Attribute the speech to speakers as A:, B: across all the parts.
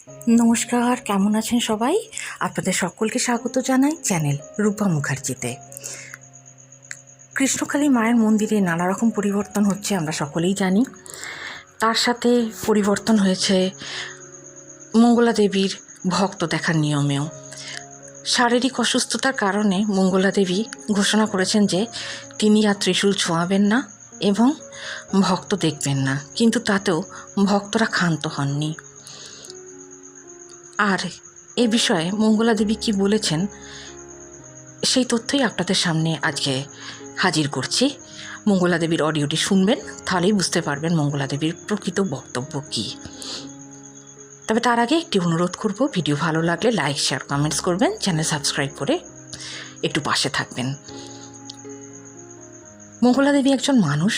A: নমস্কার, কেমন আছেন সবাই? আপনাদের সকলকে স্বাগত জানাই চ্যানেল রূপা মুখার্জিতে। কৃষ্ণকালী মায়ের মন্দিরে নানা রকম পরিবর্তন হচ্ছে, আমরা সকলেই জানি। তার সাথে পরিবর্তন হয়েছে মঙ্গলা দেবীর ভক্ত দেখার নিয়মেও। শারীরিক অসুস্থতার কারণে মঙ্গলা দেবী ঘোষণা করেছেন যে তিনি আর ত্রিশূল ছোঁয়াবেন না এবং ভক্ত দেখবেন না, কিন্তু তাতেও ভক্তরা ক্ষান্ত হননি। আর এ বিষয়ে মঙ্গলা দেবী কী বলেছেন সেই তথ্যই আপনাদের সামনে আজকে হাজির করছি। মঙ্গলা দেবীর অডিওটি শুনবেন, তাহলেই বুঝতে পারবেন মঙ্গলা দেবীর প্রকৃত বক্তব্য কী। তবে তার আগে একটি অনুরোধ করব, ভিডিও ভালো লাগলে লাইক, শেয়ার, কমেন্টস করবেন, চ্যানেল সাবস্ক্রাইব করে একটু পাশে থাকবেন। মঙ্গলা দেবী একজন মানুষ,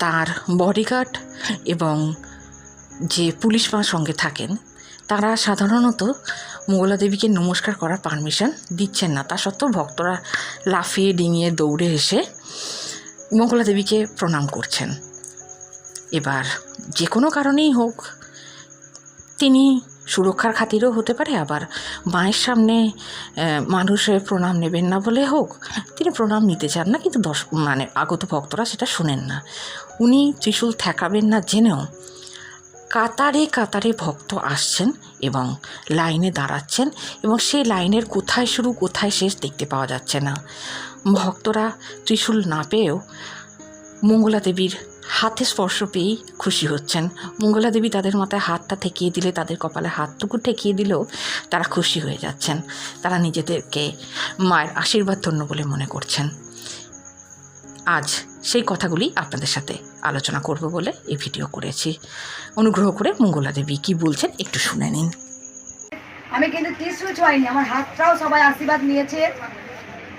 A: তার বডিগার্ড এবং যে পুলিশ মার সঙ্গে থাকেন তারা সাধারণত মঙ্গলা দেবীকে নমস্কার করার পারমিশন দিচ্ছেন না। তা সত্ত্বেও ভক্তরা লাফিয়ে ডিঙিয়ে দৌড়ে এসে মঙ্গলা দেবীকে প্রণাম করছেন। এবার যে কোনো কারণেই হোক, তিনি সুরক্ষার খাতিরেও হতে পারে, আবার মায়ের সামনে মানুষের প্রণাম নেবেন না বলে হোক, তিনি প্রণাম নিতে চান না, কিন্তু আগত ভক্তরা সেটা শোনেন না। উনি ত্রিশূল ঠেকাবেন না জেনেও কাতারে কাতারে ভক্ত আসছেন এবং লাইনে দাঁড়াচ্ছেন, এবং সেই লাইনের কোথায় শুরু কোথায় শেষ দেখতে পাওয়া যাচ্ছে না। ভক্তরা ত্রিশূল না পেয়েও মঙ্গলা দেবীর হাতে স্পর্শ পেয়েই খুশি হচ্ছেন। মঙ্গলা দেবী তাদের মাথায় হাতটা ঠেকিয়ে দিলে, তাদের কপালে হাতটুকু ঠেকিয়ে দিলেও তারা খুশি হয়ে যাচ্ছেন। তারা নিজেদেরকে মায়ের আশীর্বাদ ধন্য বলে মনে করছেন। আজ সেই কথাগুলি আপনাদের সাথে আলোচনা করব বলে এই ভিডিও করেছি। অনুগ্রহ করে মঙ্গলা দেবী কি বলছেন একটু শুনে নিন।
B: আমি কিন্তু ত্রিশূল ছোঁয়াইনি, আমার হাতটাও সবাই আশীর্বাদ নিয়েছে।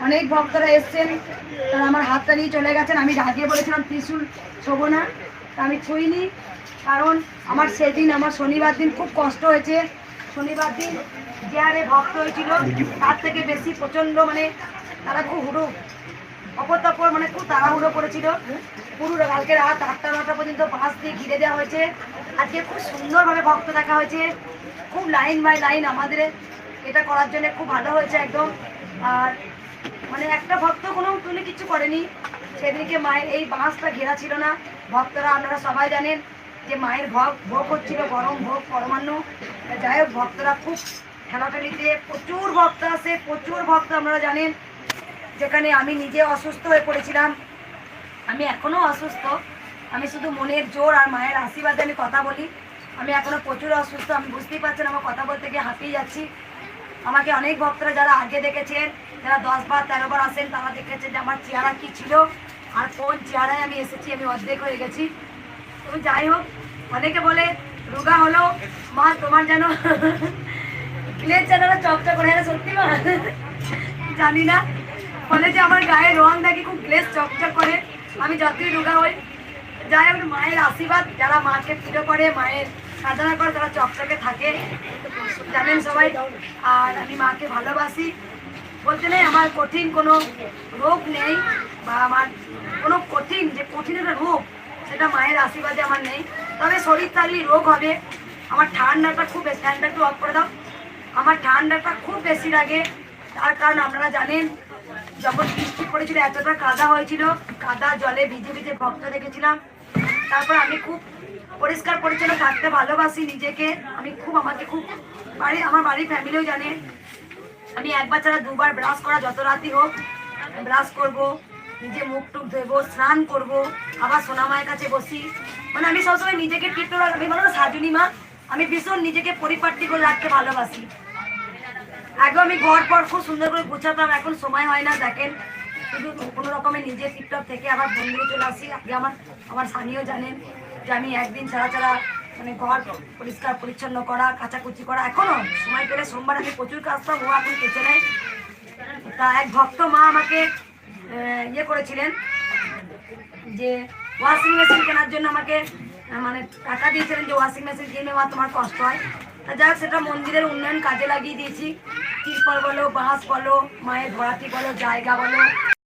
B: অনেক ভক্তরা এসছেন, তারা আমার হাতটা নিয়ে চলে গেছেন। আমি আগে বলেছিলাম ত্রিশূল ছোবো না, তা আমি ছুঁইনি, কারণ আমার সেদিন আমার শনিবার দিন খুব কষ্ট হয়েছে। শনিবার দিন যে হারে ভক্ত হয়েছিল তার থেকে বেশি প্রচণ্ড, তারা খুব অপর খুব তাড়াহুড়ো করেছিল। পুরো কালকে রাত 8টা-9টা পর্যন্ত বাস দিয়ে ঘিরে দেওয়া হয়েছে। আজকে খুব সুন্দরভাবে ভক্ত দেখা হয়েছে, খুব লাইন বাই লাইন আমাদের এটা করার জন্য খুব ভালো হয়েছে একদম। আর একটা ভক্ত কোনো তুলে কিছু করেনি সেদিনকে। মায়ের এই বাঁশটা ঘেরা ছিল না। ভক্তরা, আপনারা সবাই জানেন যে মায়ের ভোগ হচ্ছিল, গরম ভোগ পরমান্ন। যাই হোক, ভক্তরা খুব ঠেলাঠেলিতে প্রচুর ভক্ত আসে, প্রচুর ভক্ত, আপনারা জানেন। যেখানে আমি নিজে অসুস্থ হয়ে পড়েছিলাম, আমি এখনও অসুস্থ, আমি শুধু মনের জোর আর মায়ের আশীর্বাদে আমি কথা বলি। আমি এখনও প্রচুর অসুস্থ, আমি বুঝতেই পারছেন, আমার কথা বলতে গিয়ে হাঁপিয়ে যাচ্ছি। আমাকে অনেক ভক্তরা যারা আগে দেখেছেন, যারা 10 বার 13 বার আসেন, তারা দেখেছেন যে আমার চেহারা কী ছিল আর কোন চেহারায় আমি এসেছি। আমি অর্ধেক হয়ে গেছি। তো যাই হোক, অনেকে বলে রোগা হলো মা তোমার যেন ক্লের চেহারা চকচক করে, সত্যি মা জানি না, বলে যে আমার গায়ে রং দেখি খুব গ্লেজ চকচক করে, আমি যতই রোগা হই। যাই হোক, মায়ের আশীর্বাদ, যারা মাকে পুজো করে, মায়ের সাধনা করে, তারা চকচকে থাকে, জানেন সবাই। আর আমি মাকে ভালোবাসি, বলতে নেই আমার কঠিন কোনো রোগ নেই, বা আমার কোনো কঠিন একটা রোগ, সেটা মায়ের আশীর্বাদে আমার নেই। তবে শরীর থাকলেই রোগ হবে। আমার ঠান্ডাটা খুব বেশি, ঠান্ডা একটু অফ করে দাও, আমার ঠান্ডাটা খুব বেশি লাগে। তার কারণ আপনারা জানেন, যখন বৃষ্টি পড়েছিল এতটা কাদা হয়েছিল, কাদা জলে ভিজে ভিজে ভক্ত দেখেছিলাম। তারপর আমি খুব পরিষ্কার পরিচ্ছন্ন থাকতে ভালোবাসি নিজেকে। আমাকে খুব আমার বাড়ির ফ্যামিলিও জানে, আমি একবার ছাড়া দুবার ব্রাশ করা, যত রাতি হোক ব্রাশ করব, নিজে মুখ টুক ধোবো, স্নান করব, আবার সোনা মায়ের কাছে বসি। আমি সবসময় নিজেকে টিপটপ, আমি বলো সাজুনি মা, আমি ভীষণ নিজেকে পরিপাটি করে রাখতে ভালোবাসি। আগে আমি ঘর পর খুব সুন্দর করে গুছাতাম, এখন সময় হয় না, দেখেন। শুধু কোনো রকমের নিজে টিপটপ থেকে আবার বন্ধুরে চলে আসি। আগে আমার স্বামীও জানেন যে আমি একদিন ছাড়া ঘর পরিষ্কার পরিচ্ছন্ন করা, কাচাকুচি করা, এখনও সময় পেলে সোমবার আমি প্রচুর কাজ পাবো, ও এখন কেচে নেয়। তা এক ভক্ত মা আমাকে করেছিলেন যে ওয়াশিং মেশিন কেনার জন্য আমাকে টাকা দিয়েছিলেন, যে ওয়াশিং মেশিন কিনবে মা, তোমার কষ্ট হয়। তা যাক, সেটা মন্দিরের উন্নয়ন কাজে লাগিয়ে দিয়েছি। তিরপল বলো, বাঁশ বলো, মায়ের ভরাটি বলো, জায়গা বলো,